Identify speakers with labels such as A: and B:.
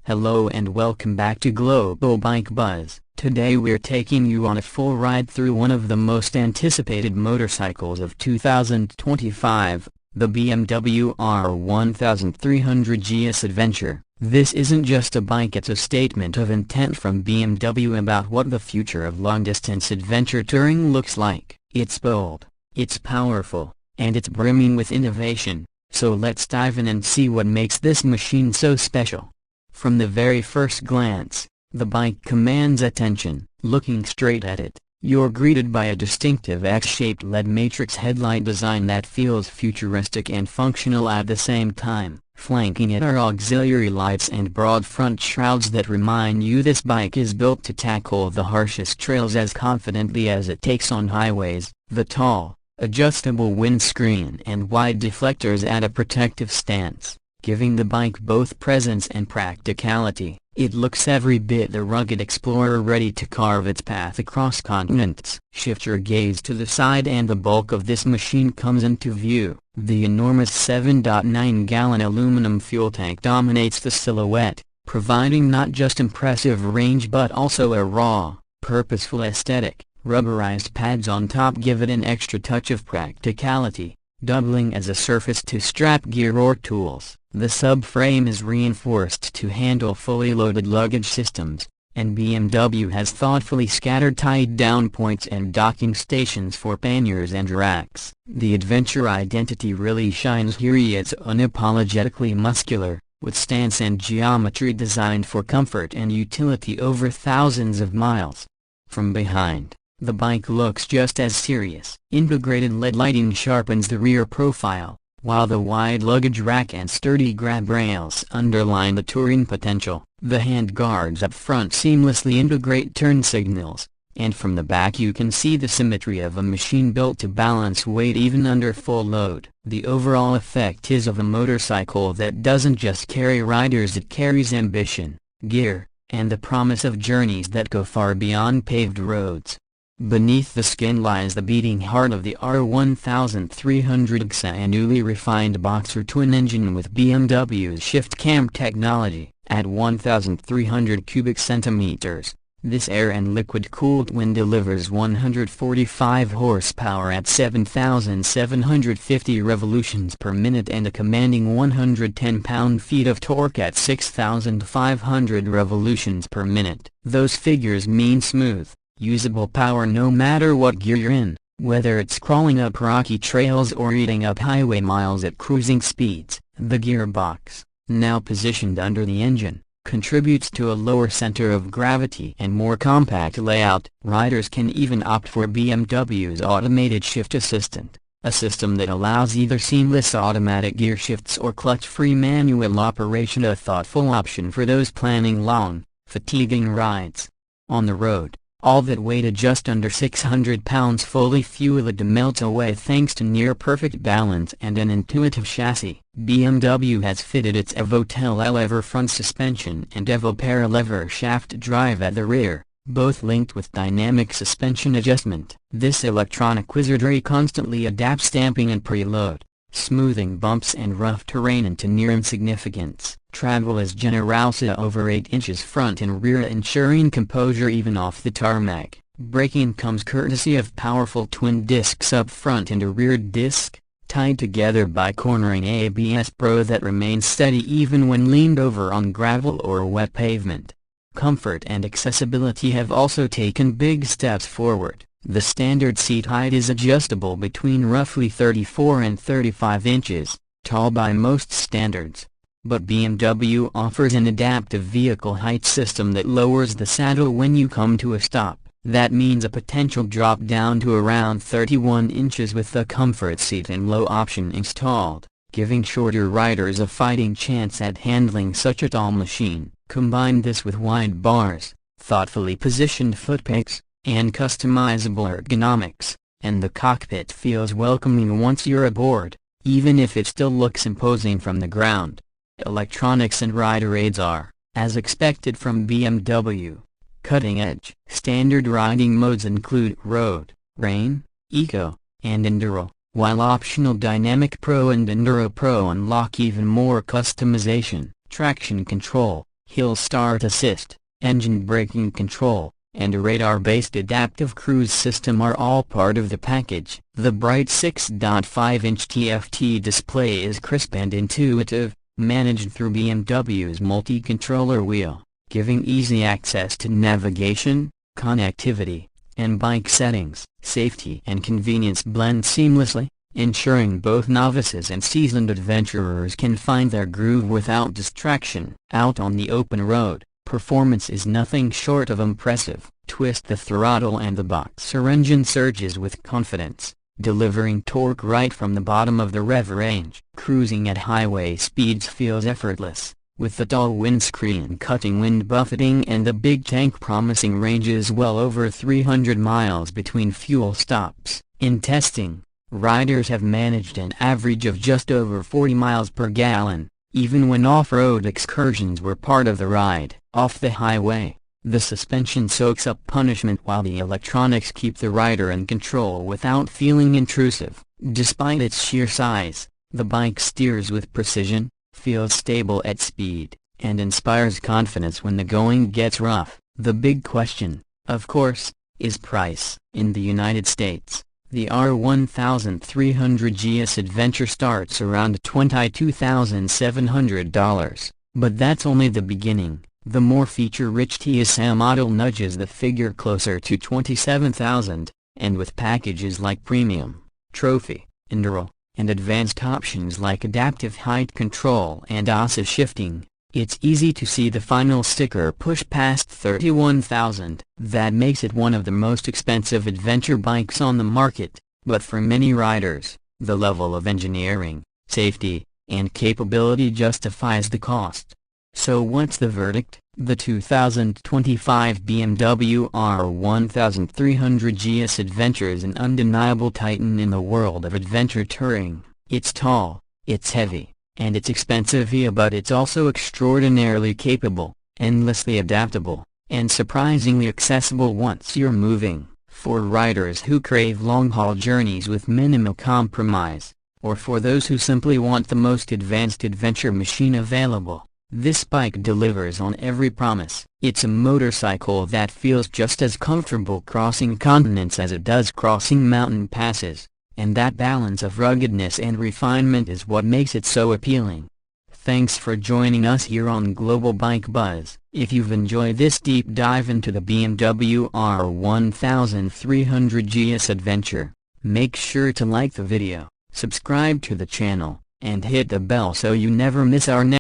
A: Hello and welcome back to Global Bike Buzz. Today we're taking you on a full ride through one of the most anticipated motorcycles of 2025, the BMW R 1300 GS Adventure. This isn't just a bike, it's a statement of intent from BMW about what the future of long-distance adventure touring looks like. It's bold, it's powerful, and it's brimming with innovation. So let's dive in and see what makes this machine so special. From the very first glance, the bike commands attention. Looking straight at it, you're greeted by a distinctive X-shaped LED matrix headlight design that feels futuristic and functional at the same time. Flanking it are auxiliary lights and broad front shrouds that remind you this bike is built to tackle the harshest trails as confidently as it takes on highways. The tall, adjustable windscreen and wide deflectors add a protective stance, giving the bike both presence and practicality. It looks every bit the rugged explorer ready to carve its path across continents. Shift your gaze to the side and the bulk of this machine comes into view. The enormous 7.9-gallon aluminum fuel tank dominates the silhouette, providing not just impressive range but also a raw, purposeful aesthetic. Rubberized pads on top give it an extra touch of practicality, doubling as a surface to strap gear or tools. The subframe is reinforced to handle fully loaded luggage systems, and BMW has thoughtfully scattered tied-down points and docking stations for panniers and racks. The adventure identity really shines here. It's unapologetically muscular, with stance and geometry designed for comfort and utility over thousands of miles. From behind, the bike looks just as serious. Integrated LED lighting sharpens the rear profile, while the wide luggage rack and sturdy grab rails underline the touring potential. The handguards up front seamlessly integrate turn signals, and from the back you can see the symmetry of a machine built to balance weight even under full load. The overall effect is of a motorcycle that doesn't just carry riders, it carries ambition, gear, and the promise of journeys that go far beyond paved roads. Beneath the skin lies the beating heart of the R 1300 GSA, a newly refined boxer twin engine with BMW's ShiftCam technology. At 1,300 cubic centimeters, this air and liquid-cooled twin delivers 145 horsepower at 7,750 revolutions per minute and a commanding 110 pound-feet of torque at 6,500 revolutions per minute. Those figures mean smooth, usable power no matter what gear you're in, whether it's crawling up rocky trails or eating up highway miles at cruising speeds. The gearbox, now positioned under the engine, contributes to a lower center of gravity and more compact layout. Riders can even opt for BMW's automated shift assistant, a system that allows either seamless automatic gear shifts or clutch-free manual operation, a thoughtful option for those planning long, fatiguing rides. On the road, all that weighed just under 600 pounds fully fueled melts away thanks to near-perfect balance and an intuitive chassis. BMW has fitted its EvoTel lever front suspension and Evo Paralever shaft drive at the rear, both linked with dynamic suspension adjustment. This electronic wizardry constantly adapts damping and preload, smoothing bumps and rough terrain into near insignificance. Travel is generous over 8 inches front and rear, ensuring composure even off the tarmac. Braking comes courtesy of powerful twin discs up front and a rear disc, tied together by cornering ABS Pro that remains steady even when leaned over on gravel or wet pavement. Comfort and accessibility have also taken big steps forward. The standard seat height is adjustable between roughly 34 and 35 inches, tall by most standards. But BMW offers an adaptive vehicle height system that lowers the saddle when you come to a stop. That means a potential drop down to around 31 inches with the comfort seat and low option installed, giving shorter riders a fighting chance at handling such a tall machine. Combine this with wide bars, thoughtfully positioned footpegs, and customizable ergonomics, and the cockpit feels welcoming once you're aboard, even if it still looks imposing from the ground. Electronics and rider aids are, as expected from BMW, cutting edge. Standard riding modes include Road, Rain, Eco, and Enduro, while optional Dynamic Pro and Enduro Pro unlock even more customization. Traction control, hill start assist, engine braking control, and a radar-based adaptive cruise system are all part of the package. The bright 6.5-inch TFT display is crisp and intuitive, managed through BMW's multi-controller wheel, giving easy access to navigation, connectivity, and bike settings. Safety and convenience blend seamlessly, ensuring both novices and seasoned adventurers can find their groove without distraction. Out on the open road, performance is nothing short of impressive. Twist the throttle and the boxer engine surges with confidence, delivering torque right from the bottom of the rev range. Cruising at highway speeds feels effortless, with the tall windscreen cutting wind buffeting and the big tank promising ranges well over 300 miles between fuel stops. In testing, riders have managed an average of just over 40 miles per gallon, even when off-road excursions were part of the ride. Off the highway, the suspension soaks up punishment while the electronics keep the rider in control without feeling intrusive. Despite its sheer size, the bike steers with precision, feels stable at speed, and inspires confidence when the going gets rough. The big question, of course, is price. In the United States, the R1300 GS Adventure starts around $22,700, but that's only the beginning. The more feature-rich GSA model nudges the figure closer to $27,000, and with packages like Premium, Trophy, Enduro, and advanced options like adaptive height control and ASA shifting, it's easy to see the final sticker push past $31,000. That makes it one of the most expensive adventure bikes on the market, but for many riders, the level of engineering, safety, and capability justifies the cost. So what's the verdict? The 2025 BMW R1300 GS Adventure is an undeniable titan in the world of adventure touring. It's tall, it's heavy, and it's expensive, but it's also extraordinarily capable, endlessly adaptable, and surprisingly accessible once you're moving. For riders who crave long-haul journeys with minimal compromise, or for those who simply want the most advanced adventure machine available, this bike delivers on every promise. It's a motorcycle that feels just as comfortable crossing continents as it does crossing mountain passes, and that balance of ruggedness and refinement is what makes it so appealing. Thanks for joining us here on Global Bike Buzz. If you've enjoyed this deep dive into the BMW R1300 GS Adventure, make sure to like the video, subscribe to the channel, and hit the bell so you never miss our next